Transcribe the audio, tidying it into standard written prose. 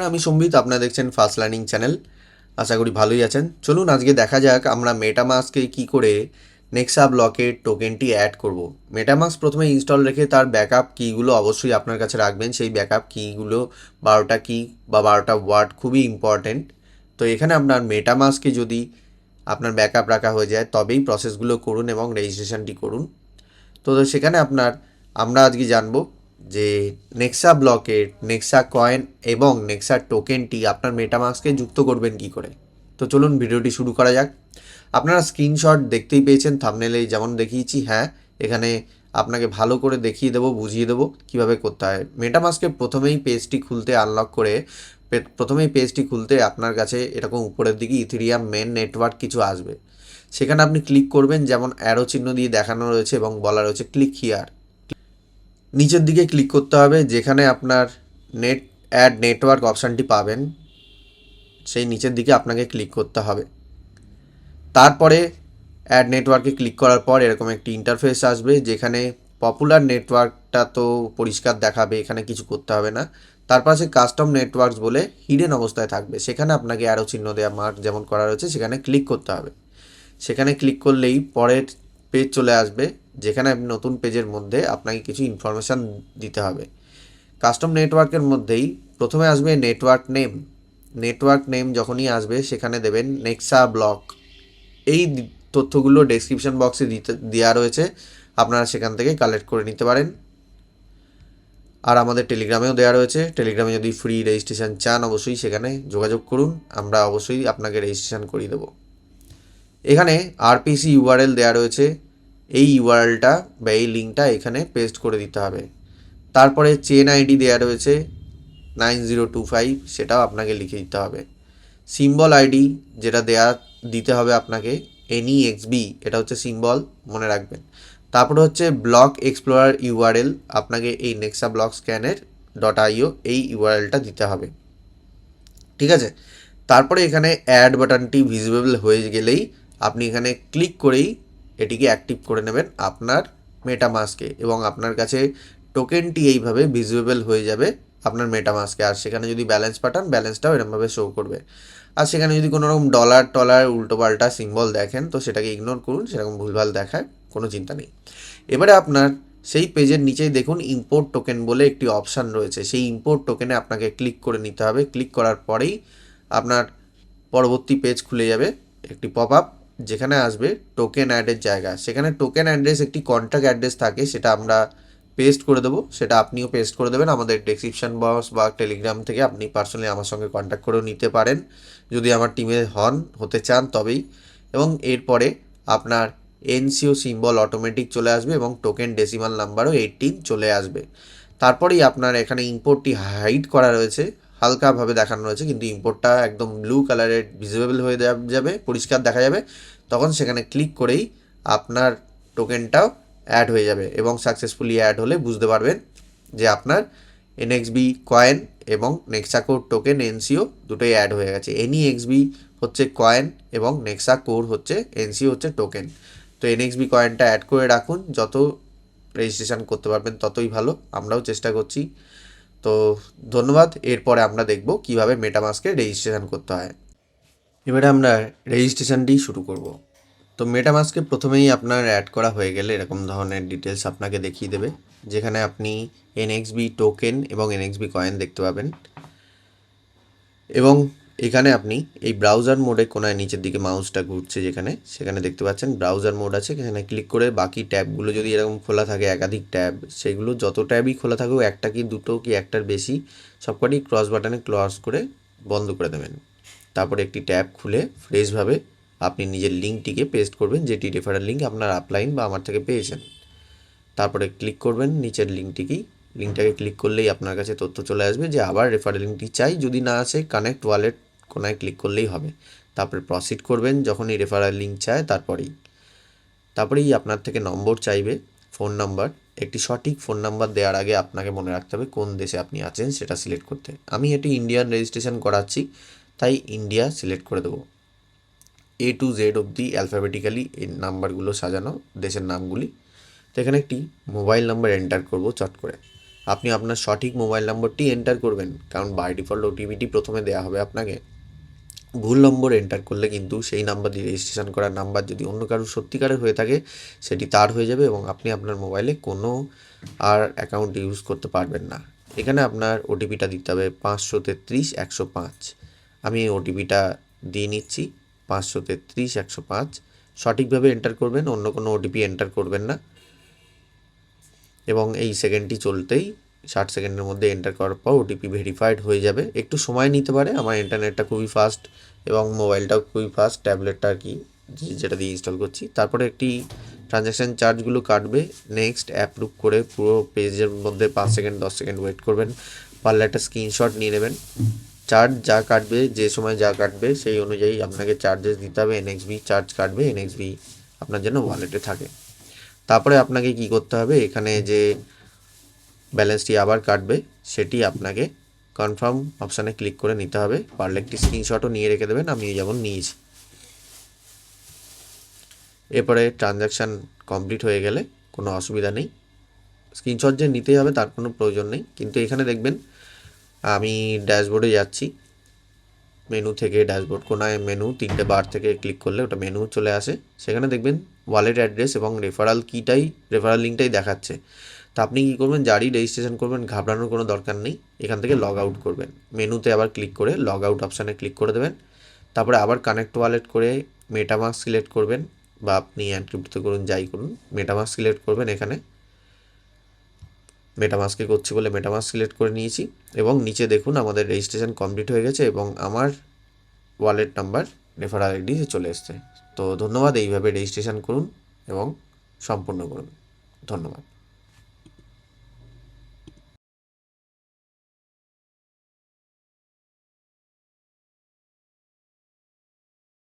আমি সম্বিত, আপনারা দেখছেন ফার্স্ট লার্নিং চ্যানেল। আশা করি ভালোই আছেন। চলুন আজকে দেখা যাক আমরা মেটামাস্কে কি করে নেক্সা ব্লকের টোকেনটি অ্যাড করব। মেটামাস্ক প্রথমে ইনস্টল রেখে তার ব্যাকআপ কিগুলো অবশ্যই আপনার কাছে রাখবেন। সেই ব্যাকআপ কিগুলো 12টা কি বা 12টা ওয়ার্ড খুবই ইম্পর্ট্যান্ট। তো এখানে আপনার মেটামাস্কে যদি আপনার ব্যাকআপ রাখা হয়ে যায় তবেই প্রসেসগুলো করুন এবং রেজিস্ট্রেশনটি করুন। তো সেখানে আমরা আজকে জানবো যে নেক্সা ব্লকের নেক্সা কয়েন এবং নেক্সা টোকেনটি আপনার মেটামাস্কে যুক্ত করবেন কি করে। তো চলুন ভিডিওটি শুরু করা যাক। আপনারা স্ক্রিনশট দেখতেই পেয়েছেন, থাম্বনেলে যেমন দেখিয়েছি। হ্যাঁ, এখানে আপনাকে ভালো করে দেখিয়ে দেবো, বুঝিয়ে দেবো কীভাবে করতে হয়। মেটামাস্কে প্রথমেই পেজটি খুলতে আনলক করে প্রথমেই পেজটি খুলতে আপনার কাছে এরকম উপরের দিকে ইথেরিয়াম মেন নেটওয়ার্ক কিছু আসবে। সেখানে আপনি ক্লিক করবেন, যেমন অ্যারো চিহ্ন দিয়ে দেখানো রয়েছে এবং বলা রয়েছে ক্লিক হিয়ার। নিচের দিকে ক্লিক করতে হবে, যেখানে আপনার অ্যাড নেটওয়ার্ক অপশানটি পাবেন সেই নিচের দিকে আপনাকে ক্লিক করতে হবে। তারপরে অ্যাড নেটওয়ার্কে ক্লিক করার পর এরকম একটি ইন্টারফেস আসবে, যেখানে পপুলার নেটওয়ার্কটা তো পরিষ্কার দেখাবে, এখানে কিছু করতে হবে না। তার পাশে কাস্টম নেটওয়ার্কস বলে হিডেন অবস্থায় থাকবে, সেখানে আপনাকে অ্যারো চিহ্ন দেওয়া মার্ক যেমন করা রয়েছে সেখানে ক্লিক করতে হবে। সেখানে ক্লিক করলেই পরের পেজ চলে আসবে, যেখানে আপনি নতুন পেজের মধ্যে আপনাকে কিছু ইনফরমেশান দিতে হবে। কাস্টম নেটওয়ার্কের মধ্যেই প্রথমে আসবে নেটওয়ার্ক নেম যখনই আসবে সেখানে দেবেন নেক্সা ব্লক। এই তথ্যগুলো ডেসক্রিপশন বক্সে দেওয়া রয়েছে, আপনারা সেখান থেকে কালেক্ট করে নিতে পারেন। আর আমাদের টেলিগ্রামেও দেওয়া রয়েছে। টেলিগ্রামে যদি ফ্রি রেজিস্ট্রেশন চান অবশ্যই সেখানে যোগাযোগ করুন, আমরা অবশ্যই আপনাকে রেজিস্ট্রেশন করিয়ে দেবো। এখানে আরপিসি ইউআরএল দেওয়া রয়েছে, এই ইউআরএলটা বা এই লিঙ্কটা এখানে পেস্ট করে দিতে হবে। তারপরে চেন আইডি দেওয়া রয়েছে 9025, সেটাও আপনাকে লিখে দিতে হবে। সিম্বল আইডি যেটা দিতে হবে আপনাকে NEXB, এটা হচ্ছে সিম্বল, মনে রাখবেন। তারপরে হচ্ছে ব্লক এক্সপ্লোরার ইউআরএল, আপনাকে এই নেক্সা ব্লক স্ক্যানের .io এই ইউআরএলটা দিতে হবে, ঠিক আছে। তারপরে এখানে অ্যাড বাটনটি ভিজিবল হয়ে গেলেই আপনি এখানে ক্লিক করেই এটিকে অ্যাক্টিভ করে নেবেন আপনার মেটামাস্কে, এবং আপনার কাছে টোকেনটি এইভাবে ভিজিবল হয়ে যাবে আপনার মেটামাস্কে। আর সেখানে যদি ব্যালেন্স পাঠান, ব্যালেন্সটাও এরকমভাবে শো করবে। আর সেখানে যদি কোনো রকম ডলার উল্টোপাল্টা সিম্বল দেখেন তো সেটাকে ইগনোর করুন, সেরকম ভুলভাল দেখায় কোনো চিন্তা নেই। এবারে আপনার সেই পেজের নিচেই দেখুন ইম্পোর্ট টোকেন বলে একটি অপশান রয়েছে, সেই ইম্পোর্ট টোকেনে আপনাকে ক্লিক করে নিতে হবে। ক্লিক করার পরেই আপনার পরবর্তী পেজ খুলে যাবে, একটি পপ আপ, যেখানে আসবে টোকেন অ্যাডের জায়গা। সেখানে টোকেন অ্যাড্রেস একটি কন্ট্যাক্ট অ্যাড্রেস থাকে, সেটা আমরা পেস্ট করে দেবো, সেটা আপনিও পেস্ট করে দেবেন। আমাদের ডেসক্রিপশন বক্স বা টেলিগ্রাম থেকে আপনি পার্সোনালি আমার সঙ্গে কন্ট্যাক্ট করেও নিতে পারেন, যদি আমার টিমে হতে চান তবেই। এবং এরপরে আপনার এনসিও সিম্বল অটোমেটিক চলে আসবে এবং টোকেন ডেসিমাল নাম্বারও 18 চলে আসবে। তারপরেই আপনার এখানে ইম্পোর্টটি হাইড করা রয়েছে, হালকাভাবে দেখানো রয়েছে, কিন্তু ইম্পোর্টটা একদম ব্লু কালারের ভিজিবল হয়ে যাবে, পরিষ্কার দেখা যাবে। তখন সেখানে ক্লিক করেই আপনার টোকেনটাও অ্যাড হয়ে যাবে, এবং সাকসেসফুলি অ্যাড হলে বুঝতে পারবেন যে আপনার NXB কয়েন এবং নেক্সা কোর টোকেন NCO দুটোই অ্যাড হয়ে গেছে। NEXB হচ্ছে কয়েন এবং নেক্সা কোর হচ্ছে NCO হচ্ছে টোকেন। তো NXB কয়েনটা অ্যাড করে রাখুন, যত রেজিস্ট্রেশন করতে পারবেন ততই ভালো, আমরাও চেষ্টা করছি। তো ধন্যবাদ। এরপরে আমরা দেখব কিভাবে মেটামাস্কে রেজিস্ট্রেশন করতে হয়। এবারে আমরা রেজিস্ট্রেশনটি শুরু করব। তো মেটামাস্কে প্রথমেই আপনার অ্যাড করা হয়ে গেলে এরকম ধরনের ডিটেলস আপনাকে দেখিয়ে দেবে, যেখানে আপনি NXB টোকেন এবং NXB কয়েন দেখতে পাবেন। এবং এখানে আপনি এই ব্রাউজার মোডে কোনায় নিচের দিকে মাউসটা ঘুরছে, সেখানে দেখতে পাচ্ছেন ব্রাউজার মোড আছে। এখানে ক্লিক করে বাকি ট্যাবগুলো যদি এরকম খোলা থাকে, একাধিক ট্যাব, সেগুলো যত ট্যাবই খোলা থাকুক, একটা কি দুটো কি একটার বেশি, সবকটি ক্রস বাটনে ক্রস করে বন্ধ করে দেবেন। তারপরে একটি ট্যাব খুলে ফ্রেশভাবে আপনি নিজের লিঙ্কটিকে পেস্ট করবেন, যেটি রেফারেল লিঙ্ক আপনার আপলাইন বা আমার থেকে পেয়েছেন। তারপরে ক্লিক করবেন নিচের লিঙ্কটাকে ক্লিক করলেই আপনার কাছে তথ্য চলে আসবে যে আবার রেফারেল লিঙ্কটি চাই, যদি না আসে কানেক্ট ওয়ালেট কোনায় ক্লিক করলেই হবে। তারপরে প্রসিড করবেন যখনই রেফারেল লিঙ্ক চায়, তারপরেই আপনার থেকে নম্বর চাইবে, ফোন নাম্বার। একটি সঠিক ফোন নাম্বার দেওয়ার আগে আপনাকে মনে রাখতে হবে কোন দেশে আপনি আছেন সেটা সিলেক্ট করতে। আমি এটি ইন্ডিয়ান রেজিস্ট্রেশন করাচ্ছি, তাই ইন্ডিয়া সিলেক্ট করে দেবো। A to Z অবধি অ্যালফাবেটিক্যালি এই নাম্বারগুলো সাজানো, দেশের নামগুলি। তো এখানে একটি মোবাইল নাম্বার এন্টার করব চট করে। আপনি আপনার সঠিক মোবাইল নম্বরটি এন্টার করবেন, কারণ বাই ডিফল্ট ওটিপিটি প্রথমে দেওয়া হবে আপনাকে। ভুল নম্বর এন্টার করলে কিন্তু সেই নাম্বার দিয়ে রেজিস্ট্রেশন করার নাম্বার যদি অন্য কারোর সত্যিকারের হয়ে থাকে সেটি তার হয়ে যাবে এবং আপনি আপনার মোবাইলে কোনো আর অ্যাকাউন্ট ইউজ করতে পারবেন না। এখানে আপনার ওটিপিটা দিতে হবে 533-105। আমি এই ওটিপিটা দিয়ে নিচ্ছি, 533-105। সঠিকভাবে এন্টার করবেন, অন্য কোনো ওটিপি এন্টার করবেন না এবং এই সেকেন্ডটি চলতেই 60 সেকেন্ডের মধ্যে এন্টার করার পর ওটিপি ভেরিফাইড হয়ে যাবে। একটু সময় নিতে পারে, আমার ইন্টারনেটটা খুবই ফাস্ট এবং মোবাইলটাও খুবই ফাস্ট, ট্যাবলেটটা আর কি যেটা দিয়ে ইনস্টল করছি। তারপরে একটি ট্রানজ্যাকশান চার্জগুলো কাটবে, নেক্সট অ্যাপ্রুভ করে পুরো পেজের মধ্যে 5 সেকেন্ড 10 সেকেন্ড ওয়েট করবেন, পারলে একটা স্ক্রিনশট নিয়ে নেবেন। চার্জ যা কাটবে, যে সময় যা কাটবে সেই অনুযায়ী আপনাকে চার্জেস দিতে হবে। এনএক্সবি চার্জ কাটবে, এনএক্সবি আপনার জন্য ওয়ালেটে থাকে। তারপরে আপনাকে কি করতে হবে, এখানে যে ব্যালেন্সটি আবার কাটবে সেটি আপনাকে কনফার্ম অপশানে ক্লিক করে নিতে হবে, পারলে একটি স্ক্রিনশটও নিয়ে রেখে দেবেন, আমি যেমন নিয়েছি। এরপরে ট্রানজ্যাকশান কমপ্লিট হয়ে গেলে কোনো অসুবিধা নেই, স্ক্রিনশট যে নিতেই হবে তার কোনো প্রয়োজন নেই। কিন্তু এখানে দেখবেন আমি ড্যাশবোর্ডে যাচ্ছি, মেনু থেকে ড্যাশবোর্ড কোনায় মেনু 3টে বার থেকে ক্লিক করলে ওটা মেনু চলে আসে, সেখানে দেখবেন ওয়ালেট অ্যাড্রেস এবং রেফারাল লিঙ্কটাই দেখাচ্ছে। তা আপনি কী করবেন, যারই রেজিস্ট্রেশন করবেন ঘাবড়ানোর কোনো দরকার নেই, এখান থেকে লগ আউট করবেন, মেনুতে আবার ক্লিক করে লগ আউট অপশানে ক্লিক করে দেবেন। তারপরে আবার কানেক্ট ওয়ালেট করে মেটামাস্ক সিলেক্ট করবেন, বা আপনি এনক্রিপ্ট করুন, যাই করুন, মেটামাস্ক সিলেক্ট করবেন। এখানে মেটামাস্কে করছি বলে মেটামাস্ক সিলেক্ট করে নিয়েছি এবং নিচে দেখুন আমাদের রেজিস্ট্রেশন কমপ্লিট হয়ে গেছে এবং আমার ওয়ালেট নাম্বার রেফারাল আইডি চলে এসছে। তো ধন্যবাদ, এইভাবে রেজিস্ট্রেশন করুন এবং সম্পূর্ণ করুন। ধন্যবাদ।